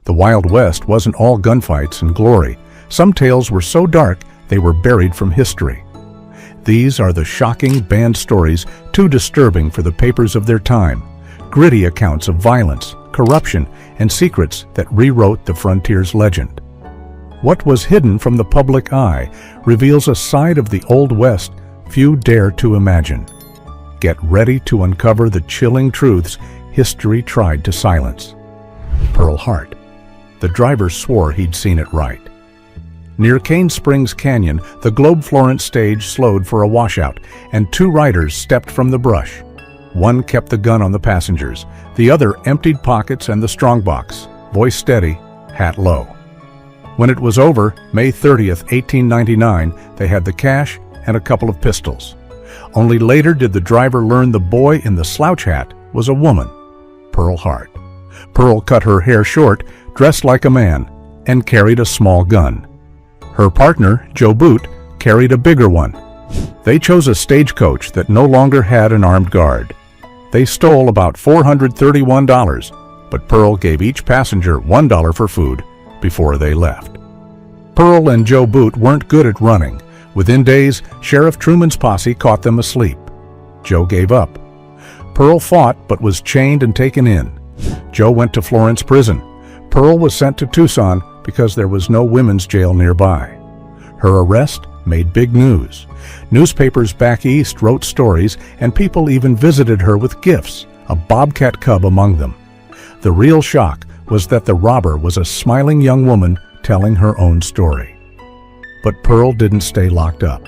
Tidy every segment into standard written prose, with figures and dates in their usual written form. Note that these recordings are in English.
The Wild West wasn't all gunfights and glory. Some tales were so dark they were buried from history. These are the shocking banned stories too disturbing for the papers of their time, gritty accounts of violence, corruption, and secrets that rewrote the frontier's legend. What was hidden from the public eye reveals a side of the Old West few dare to imagine. Get ready to uncover the chilling truths history tried to silence. Pearl Hart. The driver swore he'd seen it right. Near Cane Springs Canyon, the Globe Florence stage slowed for a washout, and two riders stepped from the brush. One kept the gun on the passengers. The other emptied pockets and the strongbox, voice steady, hat low. When it was over, May 30th, 1899, they had the cash and a couple of pistols. Only later did the driver learn the boy in the slouch hat was a woman, Pearl Hart. Pearl cut her hair short, dressed like a man, and carried a small gun. Her partner, Joe Boot, carried a bigger one. They chose a stagecoach that no longer had an armed guard. They stole about $431, but Pearl gave each passenger $1 for food before they left. Pearl and Joe Boot weren't good at running. Within days, Sheriff Truman's posse caught them asleep. Joe gave up. Pearl fought but was chained and taken in. Joe went to Florence prison. Pearl was sent to Tucson because there was no women's jail nearby. Her arrest made big news. Newspapers back east wrote stories, and people even visited her with gifts, a bobcat cub among them. The real shock was that the robber was a smiling young woman telling her own story. But Pearl didn't stay locked up.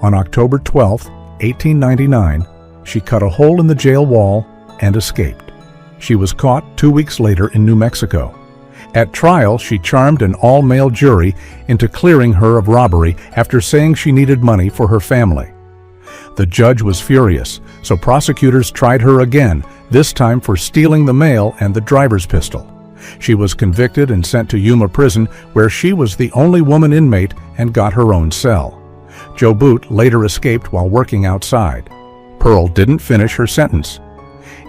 On October 12, 1899, she cut a hole in the jail wall and escaped. She was caught 2 weeks later in New Mexico. At trial, she charmed an all-male jury into clearing her of robbery after saying she needed money for her family. The judge was furious, so prosecutors tried her again, this time for stealing the mail and the driver's pistol. She was convicted and sent to Yuma Prison, where she was the only woman inmate and got her own cell. Joe Boot later escaped while working outside. Pearl didn't finish her sentence.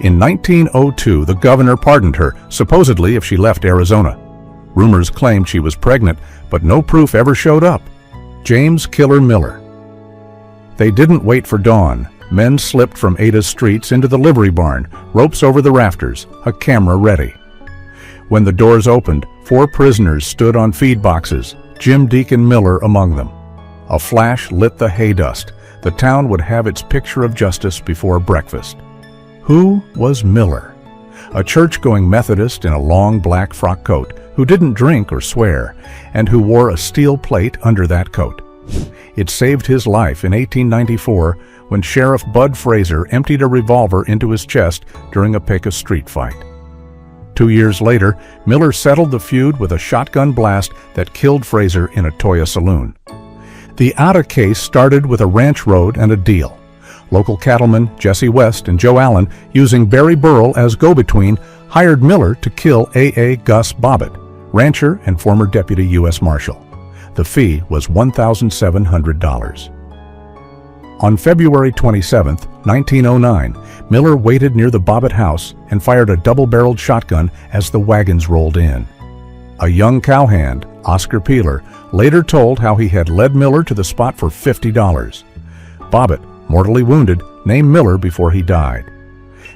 In 1902, the governor pardoned her, supposedly if she left Arizona. Rumors claimed she was pregnant, but no proof ever showed up. James Killer Miller. They didn't wait for dawn. Men slipped from Ada's streets into the livery barn, ropes over the rafters, a camera ready. When the doors opened, 4 prisoners stood on feed boxes, Jim Deacon Miller among them. A flash lit the hay dust. The town would have its picture of justice before breakfast. Who was Miller? A church-going Methodist in a long black frock coat who didn't drink or swear, and who wore a steel plate under that coat. It saved his life in 1894 when Sheriff Bud Fraser emptied a revolver into his chest during a Pecos street fight. 2 years later, Miller settled the feud with a shotgun blast that killed Fraser in a Toya saloon. The Ada case started with a ranch road and a deal. Local cattlemen Jesse West and Joe Allen, using Barry Burrell as go-between, hired Miller to kill A.A. Gus Bobbitt, rancher and former deputy U.S. Marshal. The fee was $1,700. On February 27, 1909, Miller waited near the Bobbitt house and fired a double-barreled shotgun as the wagons rolled in. A young cowhand, Oscar Peeler, later told how he had led Miller to the spot for $50. Bobbitt, mortally wounded, named Miller before he died.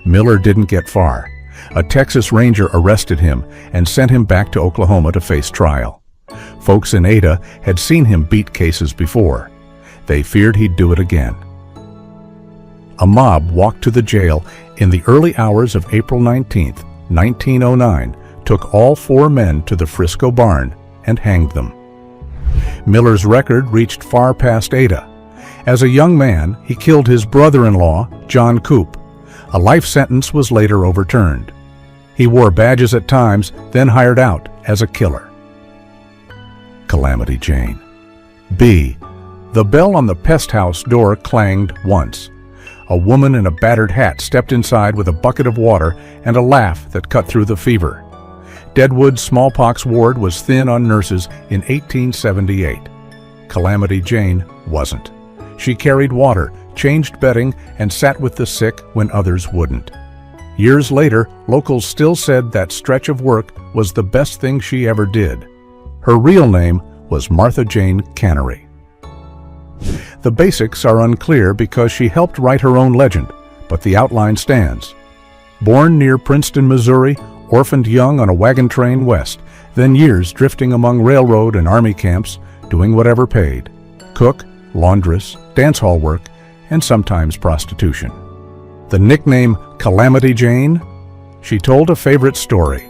Miller didn't get far. A Texas Ranger arrested him and sent him back to Oklahoma to face trial. Folks in Ada had seen him beat cases before. They feared he'd do it again. A mob walked to the jail in the early hours of April 19, 1909, took all 4 men to the Frisco barn and hanged them. Miller's record reached far past Ada. As a young man, he killed his brother-in-law, John Coop. A life sentence was later overturned. He wore badges at times, then hired out as a killer. Calamity Jane. B. The bell on the pest house door clanged once. A woman in a battered hat stepped inside with a bucket of water and a laugh that cut through the fever. Deadwood's smallpox ward was thin on nurses in 1878. Calamity Jane wasn't. She carried water, changed bedding, and sat with the sick when others wouldn't. Years later, locals still said that stretch of work was the best thing she ever did. Her real name was Martha Jane Cannery. The basics are unclear because she helped write her own legend, but the outline stands. Born near Princeton, Missouri, orphaned young on a wagon train west, then years drifting among railroad and army camps, doing whatever paid. Cook, laundress, dance hall work, and sometimes prostitution. The nickname Calamity Jane? She told a favorite story.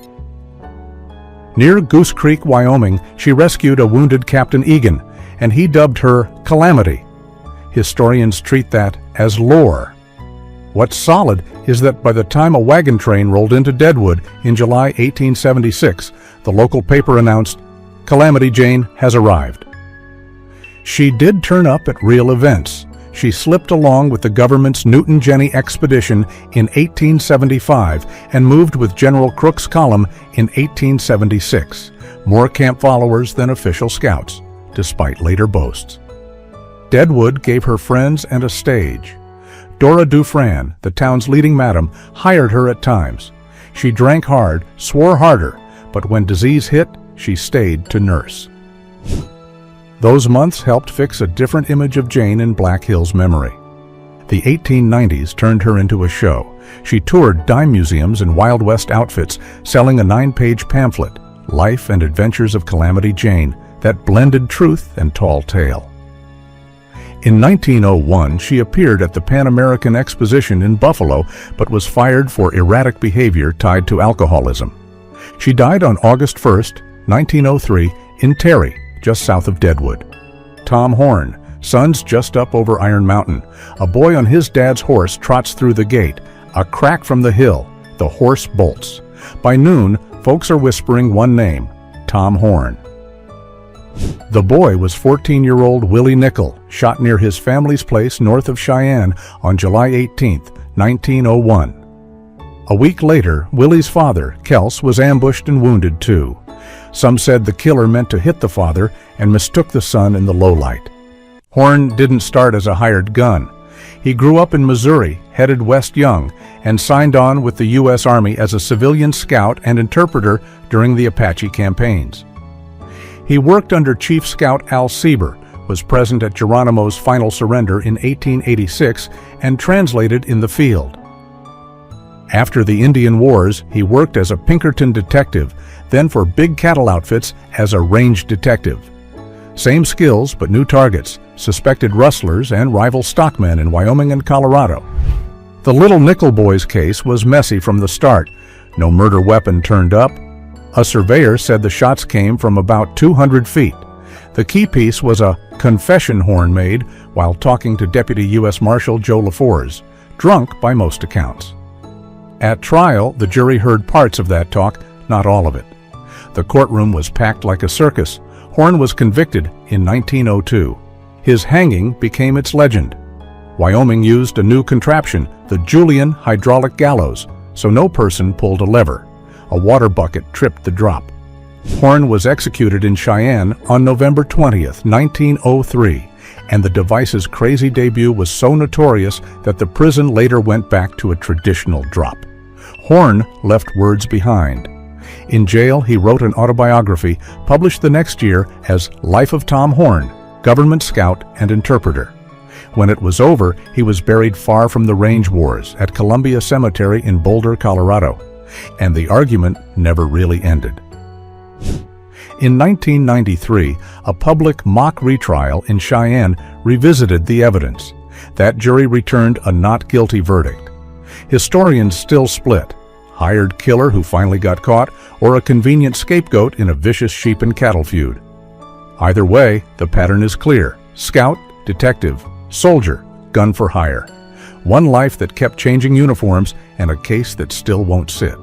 Near Goose Creek, Wyoming, she rescued a wounded Captain Egan, and he dubbed her Calamity. Historians treat that as lore. What's solid is that by the time a wagon train rolled into Deadwood in July 1876, the local paper announced, "Calamity Jane has arrived." She did turn up at real events. She slipped along with the government's Newton-Jenny expedition in 1875 and moved with General Crook's column in 1876, more camp followers than official scouts, despite later boasts. Deadwood gave her friends and a stage. Dora Dufran, the town's leading madam, hired her at times. She drank hard, swore harder, but when disease hit, she stayed to nurse. Those months helped fix a different image of Jane in Black Hill's memory. The 1890s turned her into a show. She toured dime museums in Wild West outfits, selling a 9-page pamphlet, Life and Adventures of Calamity Jane, that blended truth and tall tale. In 1901, she appeared at the Pan American Exposition in Buffalo, but was fired for erratic behavior tied to alcoholism. She died on August 1, 1903, in Terry, just south of Deadwood. Tom Horn, son's just up over Iron Mountain. A boy on his dad's horse trots through the gate. A crack from the hill. The horse bolts. By noon, folks are whispering one name, Tom Horn. The boy was 14-year-old Willie Nickel, shot near his family's place north of Cheyenne on July 18, 1901. A week later, Willie's father, Kels, was ambushed and wounded too. Some said the killer meant to hit the father and mistook the son in the lowlight. Horn didn't start as a hired gun. He grew up in Missouri, headed west young, and signed on with the U.S. Army as a civilian scout and interpreter during the Apache campaigns. He worked under Chief Scout Al Sieber, was present at Geronimo's final surrender in 1886, and translated in the field. After the Indian Wars, he worked as a Pinkerton detective, then for big cattle outfits as a range detective. Same skills, but new targets, suspected rustlers and rival stockmen in Wyoming and Colorado. The Little Nickel Boys case was messy from the start. No murder weapon turned up. A surveyor said the shots came from about 200 feet. The key piece was a confession Horn made while talking to Deputy U.S. Marshal Joe LaForce, drunk by most accounts. At trial, the jury heard parts of that talk, not all of it. The courtroom was packed like a circus. Horn was convicted in 1902. His hanging became its legend. Wyoming used a new contraption, the Julian hydraulic gallows, so no person pulled a lever. A water bucket tripped the drop. Horn was executed in Cheyenne on November 20, 1903, and the device's crazy debut was so notorious that the prison later went back to a traditional drop. Horn left words behind. In jail, he wrote an autobiography, published the next year as Life of Tom Horn, government scout and interpreter. When it was over, he was buried far from the range wars at Columbia Cemetery in Boulder, Colorado, and the argument never really ended. In 1993, a public mock retrial in Cheyenne revisited the evidence. That jury returned a not guilty verdict. Historians still split. Hired killer who finally got caught, or a convenient scapegoat in a vicious sheep and cattle feud. Either way, the pattern is clear. Scout, detective, soldier, gun for hire. One life that kept changing uniforms and a case that still won't sit.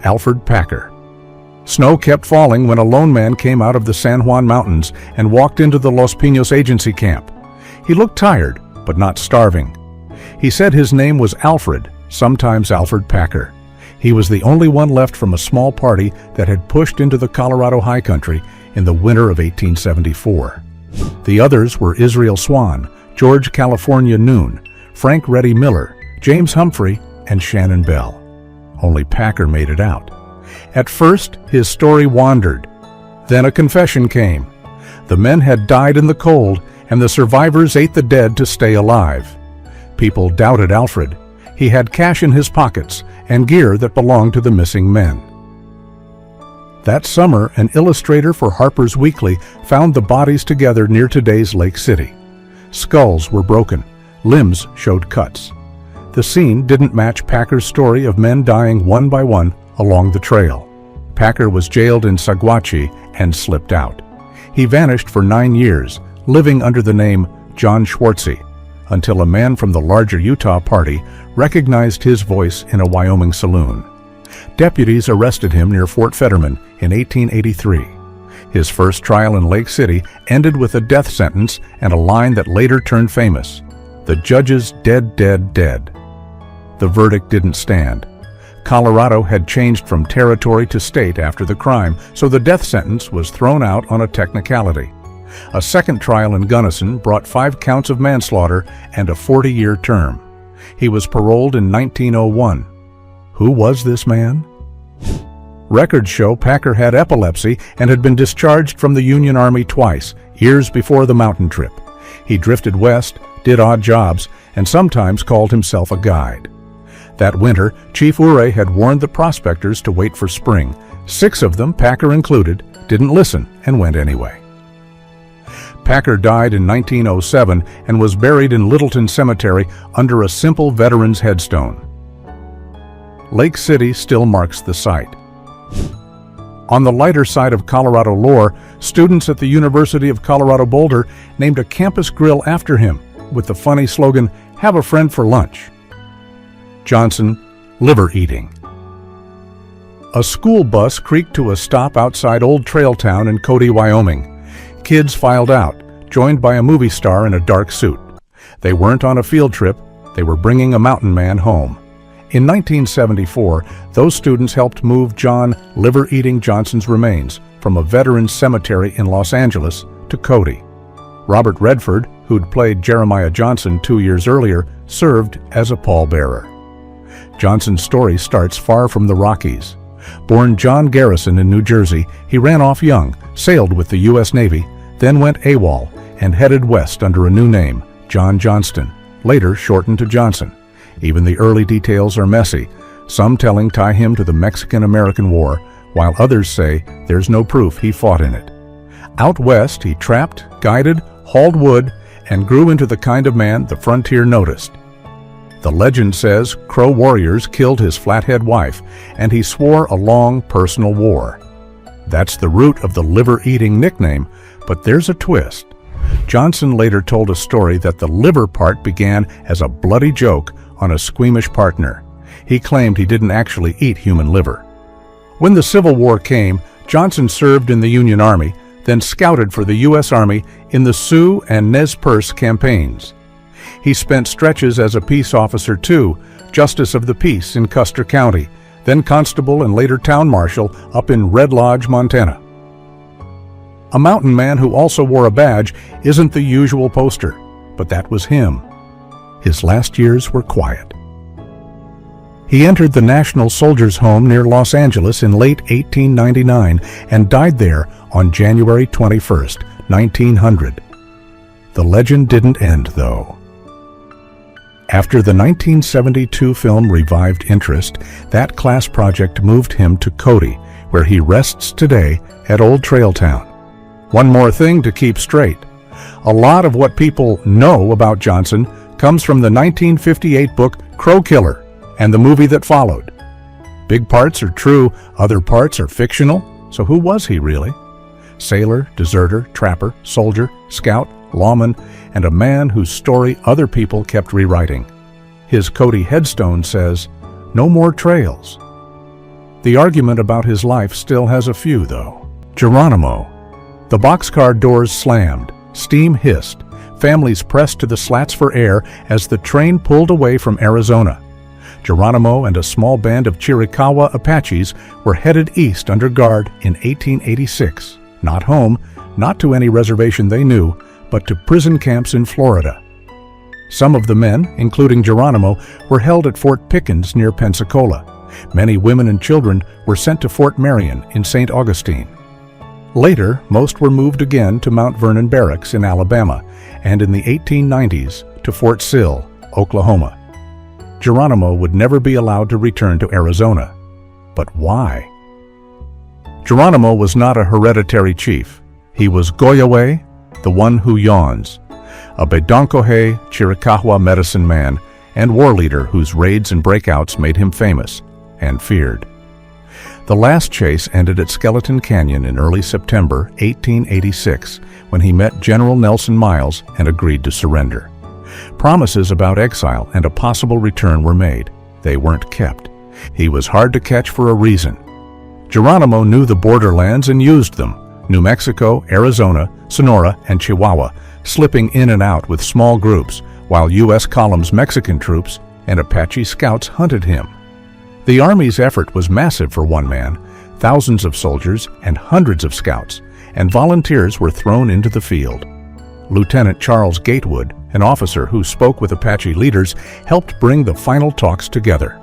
Alfred Packer. Snow kept falling when a lone man came out of the San Juan Mountains and walked into the Los Pinos agency camp. He looked tired, but not starving. He said his name was Alfred, sometimes Alfred Packer. He was the only one left from a small party that had pushed into the Colorado high country in the winter of 1874. The others were Israel Swan, George California Noon, Frank Reddy Miller, James Humphrey, and Shannon Bell. Only Packer made it out. At first, his story wandered. Then a confession came. The men had died in the cold, and the survivors ate the dead to stay alive. People doubted Alfred. He had cash in his pockets and gear that belonged to the missing men. That summer, an illustrator for Harper's Weekly found the bodies together near today's Lake City. Skulls were broken. Limbs showed cuts. The scene didn't match Packer's story of men dying one by one along the trail. Packer was jailed in Saguache and slipped out. He vanished for 9 years, living under the name John Schwartzy, until a man from the larger Utah party recognized his voice in a Wyoming saloon. Deputies arrested him near Fort Fetterman in 1883. His first trial in Lake City ended with a death sentence and a line that later turned famous: "The judge's dead, dead, dead." The verdict didn't stand. Colorado had changed from territory to state after the crime, so the death sentence was thrown out on a technicality. A second trial in Gunnison brought 5 counts of manslaughter and a 40-year term. He was paroled in 1901. Who was this man? Records show Packer had epilepsy and had been discharged from the Union Army twice, years before the mountain trip. He drifted west, did odd jobs, and sometimes called himself a guide. That winter, Chief Ouray had warned the prospectors to wait for spring. 6 of them, Packer included, didn't listen and went anyway. Packer died in 1907 and was buried in Littleton Cemetery under a simple veteran's headstone. Lake City still marks the site. On the lighter side of Colorado lore, students at the University of Colorado Boulder named a campus grill after him with the funny slogan, "Have a friend for lunch." Johnson, liver eating. A school bus creaked to a stop outside Old Trail Town in Cody, Wyoming. Kids filed out, joined by a movie star in a dark suit. They weren't on a field trip, they were bringing a mountain man home. In 1974, those students helped move John liver-eating Johnson's remains from a veterans cemetery in Los Angeles to Cody. Robert Redford, who'd played Jeremiah Johnson 2 years earlier, served as a pallbearer. Johnson's story starts far from the Rockies. Born John Garrison in New Jersey, he ran off young, sailed with the U.S. Navy, then went AWOL and headed west under a new name, John Johnston, later shortened to Johnson. Even the early details are messy, some telling tie him to the Mexican-American War, while others say there's no proof he fought in it. Out west, he trapped, guided, hauled wood, and grew into the kind of man the frontier noticed. The legend says Crow warriors killed his flathead wife, and he swore a long personal war. That's the root of the liver-eating nickname, but there's a twist. Johnson later told a story that the liver part began as a bloody joke on a squeamish partner. He claimed he didn't actually eat human liver. When the Civil War came, Johnson served in the Union Army, then scouted for the U.S. Army in the Sioux and Nez Perce campaigns. He spent stretches as a peace officer too, Justice of the Peace in Custer County, then constable and later town marshal up in Red Lodge, Montana. A mountain man who also wore a badge isn't the usual poster, but that was him. His last years were quiet. He entered the National Soldiers' Home near Los Angeles in late 1899 and died there on January 21st, 1900. The legend didn't end, though. After the 1972 film revived interest, that class project moved him to Cody, where he rests today at Old Trail Town. One more thing to keep straight. A lot of what people know about Johnson comes from the 1958 book Crow Killer and the movie that followed. Big parts are true, other parts are fictional, so who was he really? Sailor, deserter, trapper, soldier, scout, lawman, and a man whose story other people kept rewriting. His Cody headstone says, "No more trails." The argument about his life still has a few, though. Geronimo. The boxcar doors slammed, steam hissed, families pressed to the slats for air as the train pulled away from Arizona. Geronimo and a small band of Chiricahua Apaches were headed east under guard in 1886, not home, not to any reservation they knew, but to prison camps in Florida. Some of the men, including Geronimo, were held at Fort Pickens near Pensacola. Many women and children were sent to Fort Marion in St. Augustine. Later, most were moved again to Mount Vernon Barracks in Alabama, and in the 1890s to Fort Sill, Oklahoma. Geronimo would never be allowed to return to Arizona. But why? Geronimo was not a hereditary chief. He was Goyaway, the one who yawns, a Bedonkohe Chiricahua medicine man and war leader whose raids and breakouts made him famous and feared. The last chase ended at Skeleton Canyon in early September 1886 when he met General Nelson Miles and agreed to surrender. Promises about exile and a possible return were made. They weren't kept. He was hard to catch for a reason. Geronimo knew the borderlands and used them: New Mexico, Arizona, Sonora, and Chihuahua, slipping in and out with small groups, while U.S. columns Mexican troops and Apache scouts hunted him. The Army's effort was massive for one man, thousands of soldiers and hundreds of scouts, and volunteers were thrown into the field. Lieutenant Charles Gatewood, an officer who spoke with Apache leaders, helped bring the final talks together.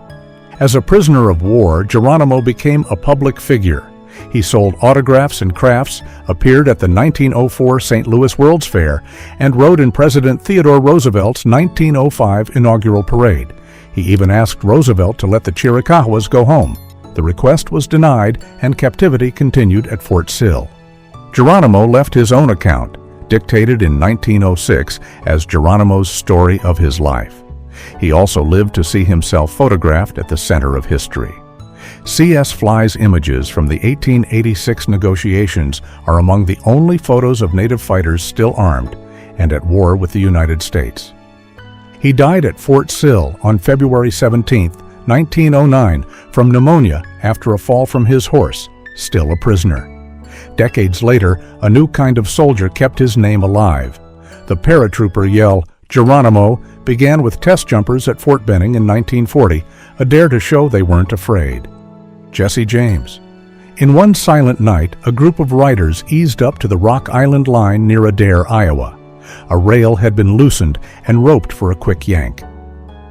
As a prisoner of war, Geronimo became a public figure. He sold autographs and crafts, appeared at the 1904 St. Louis World's Fair, and rode in President Theodore Roosevelt's 1905 inaugural parade. He even asked Roosevelt to let the Chiricahuas go home. The request was denied, and captivity continued at Fort Sill. Geronimo left his own account, dictated in 1906 as Geronimo's story of his life. He also lived to see himself photographed at the center of history. C.S. Fly's images from the 1886 negotiations are among the only photos of native fighters still armed and at war with the United States. He died at Fort Sill on February 17, 1909, from pneumonia after a fall from his horse, still a prisoner. Decades later, a new kind of soldier kept his name alive. The paratrooper yell, "Geronimo," began with test jumpers at Fort Benning in 1940, a dare to show they weren't afraid. Jesse James. In one silent night, a group of riders eased up to the Rock Island line near Adair, Iowa. A rail had been loosened and roped for a quick yank.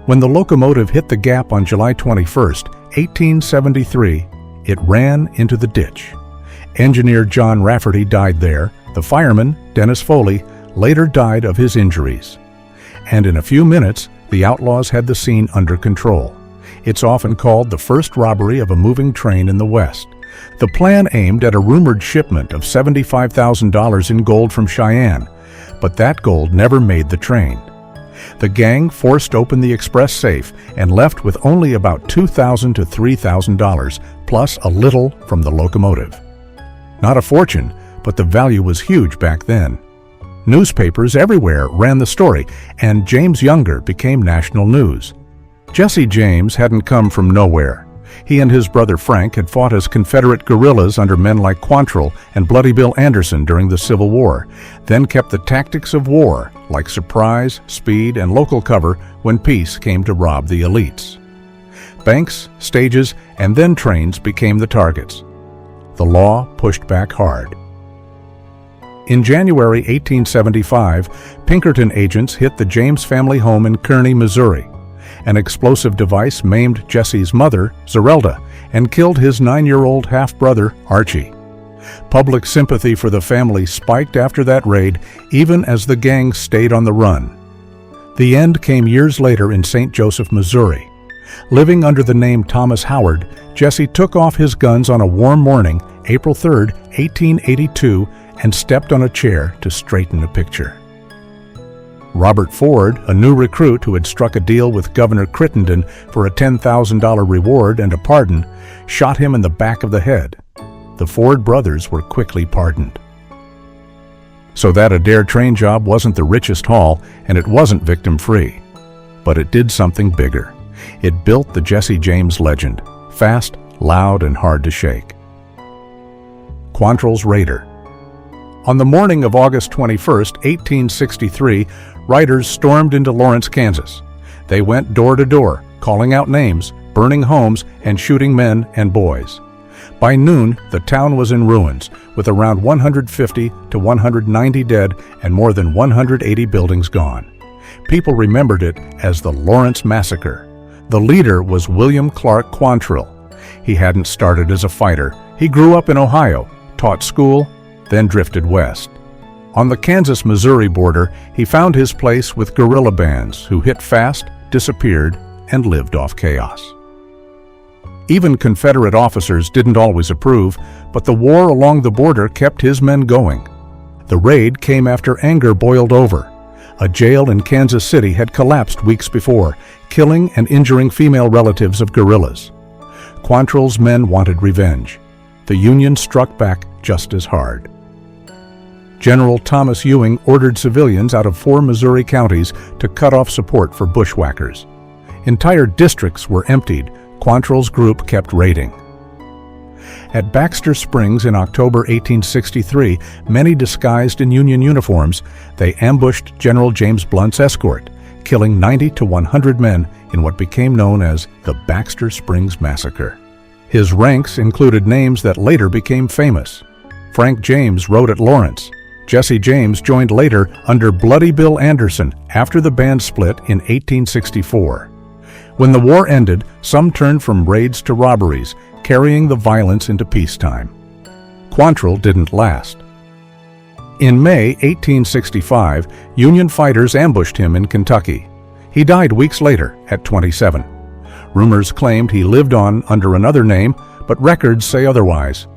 When the locomotive hit the gap on July 21, 1873, it ran into the ditch. Engineer John Rafferty died there. The fireman, Dennis Foley, later died of his injuries. And in a few minutes, the outlaws had the scene under control. It's often called the first robbery of a moving train in the West. The plan aimed at a rumored shipment of $75,000 in gold from Cheyenne, but that gold never made the train. The gang forced open the express safe and left with only about $2,000 to $3,000, plus a little from the locomotive. Not a fortune, but the value was huge back then. Newspapers everywhere ran the story, and James Younger became national news. Jesse James hadn't come from nowhere. He and his brother Frank had fought as Confederate guerrillas under men like Quantrill and Bloody Bill Anderson during the Civil War, then kept the tactics of war, like surprise, speed, and local cover, when peace came to rob the elites. Banks, stages, and then trains became the targets. The law pushed back hard. In January 1875, Pinkerton agents hit the James family home in Kearney, Missouri. An explosive device maimed Jesse's mother, Zerelda, and killed his 9-year-old half-brother, Archie. Public sympathy for the family spiked after that raid, even as the gang stayed on the run. The end came years later in St. Joseph, Missouri. Living under the name Thomas Howard, Jesse took off his guns on a warm morning, April 3, 1882, and stepped on a chair to straighten a picture. Robert Ford, a new recruit who had struck a deal with Governor Crittenden for a $10,000 reward and a pardon, shot him in the back of the head. The Ford brothers were quickly pardoned. So that Adair train job wasn't the richest haul, and it wasn't victim-free. But it did something bigger. It built the Jesse James legend, fast, loud, and hard to shake. Quantrill's Raider. On the morning of August 21, 1863, riders stormed into Lawrence, Kansas. They went door to door, calling out names, burning homes, and shooting men and boys. By noon, the town was in ruins, with around 150 to 190 dead and more than 180 buildings gone. People remembered it as the Lawrence Massacre. The leader was William Clark Quantrill, He hadn't started as a fighter. He grew up in Ohio, taught school, then drifted west. On the Kansas-Missouri border, he found his place with guerrilla bands who hit fast, disappeared, and lived off chaos. Even Confederate officers didn't always approve, but the war along the border kept his men going. The raid came after anger boiled over. A jail in Kansas City had collapsed weeks before, killing and injuring female relatives of guerrillas. Quantrill's men wanted revenge. The Union struck back just as hard. General Thomas Ewing ordered civilians out of 4 Missouri counties to cut off support for bushwhackers. Entire districts were emptied. Quantrill's group kept raiding. At Baxter Springs in October 1863, many disguised in Union uniforms, they ambushed General James Blunt's escort, killing 90 to 100 men in what became known as the Baxter Springs Massacre. His ranks included names that later became famous. Frank James rode at Lawrence. Jesse James joined later under Bloody Bill Anderson after the band split in 1864. When the war ended, some turned from raids to robberies, carrying the violence into peacetime. Quantrill didn't last. In May 1865, Union fighters ambushed him in Kentucky. He died weeks later at 27. Rumors claimed he lived on under another name, but records say otherwise.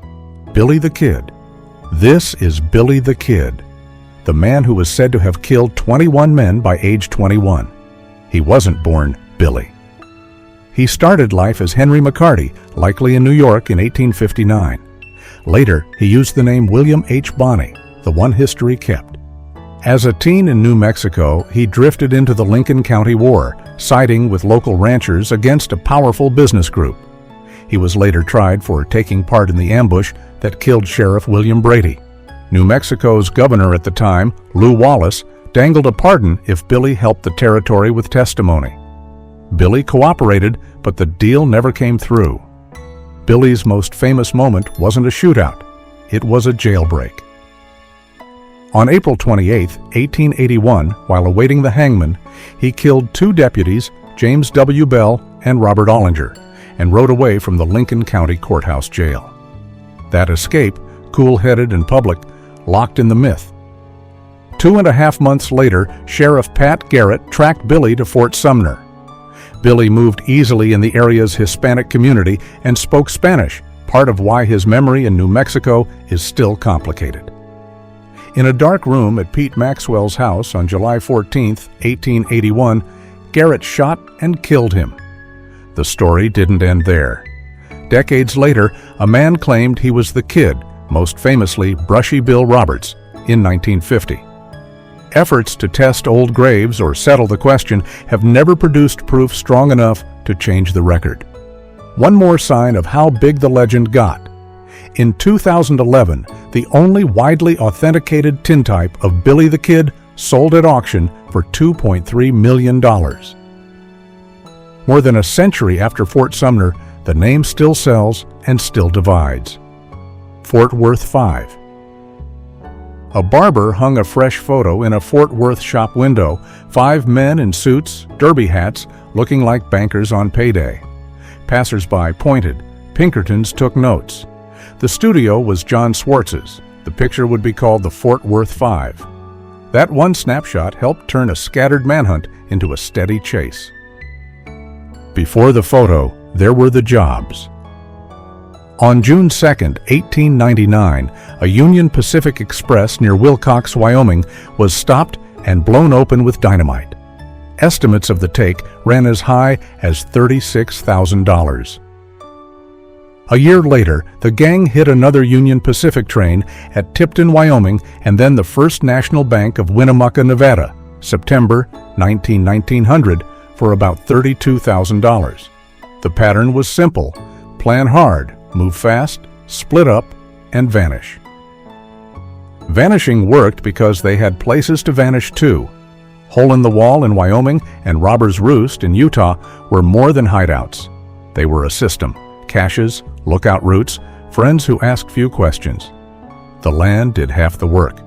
Billy the Kid. This is Billy the Kid, the man who was said to have killed 21 men by age 21. He wasn't born Billy. He started life as Henry McCarty, likely in New York in 1859. Later, he used the name William H. Bonney, the one history kept. As a teen in New Mexico, he drifted into the Lincoln County War, siding with local ranchers against a powerful business group. He was later tried for taking part in the ambush that killed Sheriff William Brady. New Mexico's governor at the time, Lew Wallace, dangled a pardon if Billy helped the territory with testimony. Billy cooperated, but the deal never came through. Billy's most famous moment wasn't a shootout. It was a jailbreak. On April 28, 1881, while awaiting the hangman, he killed 2 deputies, James W. Bell and Robert Ollinger, and rode away from the Lincoln County Courthouse jail. That escape, cool-headed and public, locked in the myth. 2.5 months later, Sheriff Pat Garrett tracked Billy to Fort Sumner. Billy moved easily in the area's Hispanic community and spoke Spanish, part of why his memory in New Mexico is still complicated. In a dark room at Pete Maxwell's house on July 14, 1881, Garrett shot and killed him. The story didn't end there. Decades later, a man claimed he was the Kid, most famously Brushy Bill Roberts, in 1950. Efforts to test old graves or settle the question have never produced proof strong enough to change the record. One more sign of how big the legend got. In 2011, the only widely authenticated tintype of Billy the Kid sold at auction for $2.3 million. More than a century after Fort Sumner, the name still sells and still divides. Fort Worth 5. A barber hung a fresh photo in a Fort Worth shop window, 5 men in suits, derby hats, looking like bankers on payday. Passers-by pointed. Pinkertons took notes. The studio was John Swartz's. The picture would be called the Fort Worth 5. That one snapshot helped turn a scattered manhunt into a steady chase. Before the photo, there were the jobs. On June 2, 1899, a Union Pacific Express near Wilcox, Wyoming, was stopped and blown open with dynamite. Estimates of the take ran as high as $36,000. A year later, the gang hit another Union Pacific train at Tipton, Wyoming, and then the First National Bank of Winnemucca, Nevada, September 1900, for about $32,000. The pattern was simple: plan hard, move fast, split up, and vanish. Vanishing worked because they had places to vanish too. Hole in the Wall in Wyoming and Robber's Roost in Utah were more than hideouts. They were a system: caches, lookout routes, friends who asked few questions. The land did half the work.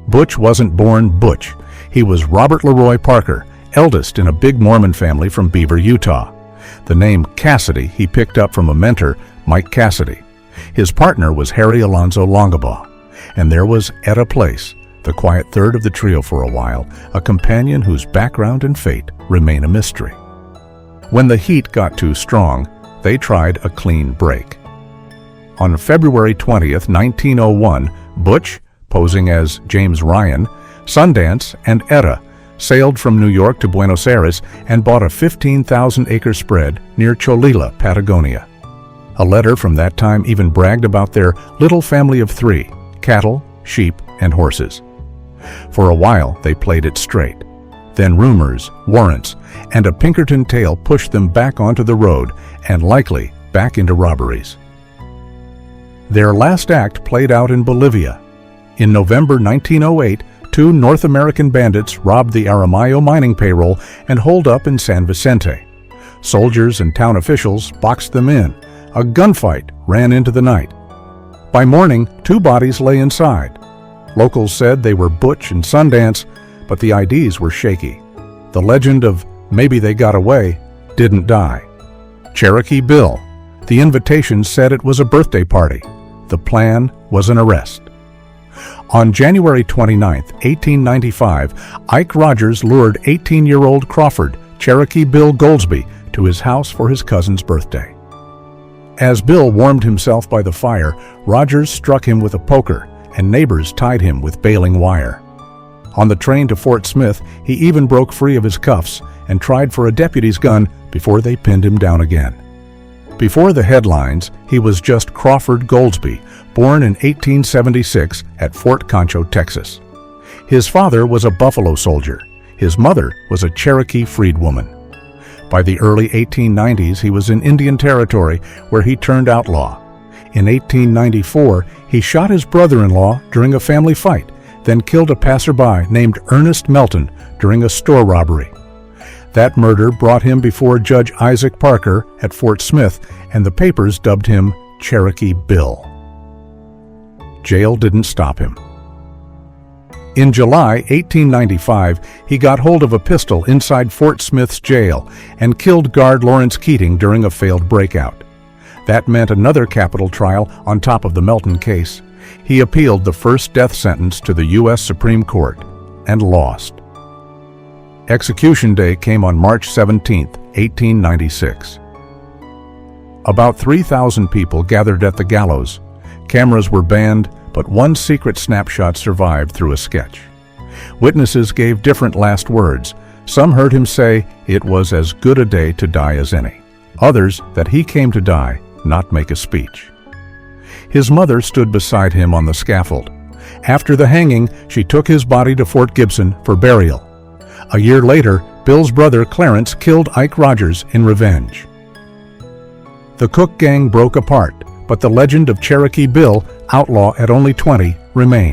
Butch wasn't born Butch. He was Robert Leroy Parker, eldest in a big Mormon family from Beaver, Utah. The name Cassidy he picked up from a mentor, Mike Cassidy. His partner was Harry Alonzo Longabaugh. And there was Etta Place, the quiet third of the trio for a while, a companion whose background and fate remain a mystery. When the heat got too strong, they tried a clean break. On February 20th, 1901, Butch, posing as James Ryan, Sundance, and Etta sailed from New York to Buenos Aires and bought a 15,000-acre spread near Cholula, Patagonia. A letter from that time even bragged about their little family of 3, cattle, sheep, and horses. For a while, they played it straight. Then rumors, warrants, and a Pinkerton tale pushed them back onto the road and likely back into robberies. Their last act played out in Bolivia. In November 1908, 2 North American bandits robbed the Aramayo mining payroll and holed up in San Vicente. Soldiers and town officials boxed them in. A gunfight ran into the night. By morning, 2 bodies lay inside. Locals said they were Butch and Sundance, but the IDs were shaky. The legend of maybe they got away didn't die. Cherokee Bill. The invitation said it was a birthday party. The plan was an arrest. On January 29, 1895, Ike Rogers lured 18-year-old Crawford, Cherokee Bill Goldsby, to his house for his cousin's birthday. As Bill warmed himself by the fire, Rogers struck him with a poker, and neighbors tied him with baling wire. On the train to Fort Smith, he even broke free of his cuffs and tried for a deputy's gun before they pinned him down again. Before the headlines, he was just Crawford Goldsby, born in 1876 at Fort Concho, Texas. His father was a Buffalo soldier. His mother was a Cherokee freedwoman. By the early 1890s, he was in Indian Territory, where he turned outlaw. In 1894, he shot his brother-in-law during a family fight, then killed a passerby named Ernest Melton during a store robbery. That murder brought him before Judge Isaac Parker at Fort Smith, and the papers dubbed him Cherokee Bill. Jail didn't stop him. In July 1895, he got hold of a pistol inside Fort Smith's jail and killed guard Lawrence Keating during a failed breakout. That meant another capital trial on top of the Melton case. He appealed the first death sentence to the U.S. Supreme Court and lost. Execution day came on March 17, 1896. About 3,000 people gathered at the gallows. Cameras were banned, but one secret snapshot survived through a sketch. Witnesses gave different last words. Some heard him say it was as good a day to die as any. Others that he came to die, not make a speech. His mother stood beside him on the scaffold. After the hanging, she took his body to Fort Gibson for burial. A year later, Bill's brother Clarence killed Ike Rogers in revenge. The Cook gang broke apart, but the legend of Cherokee Bill, outlaw at only 20, remained.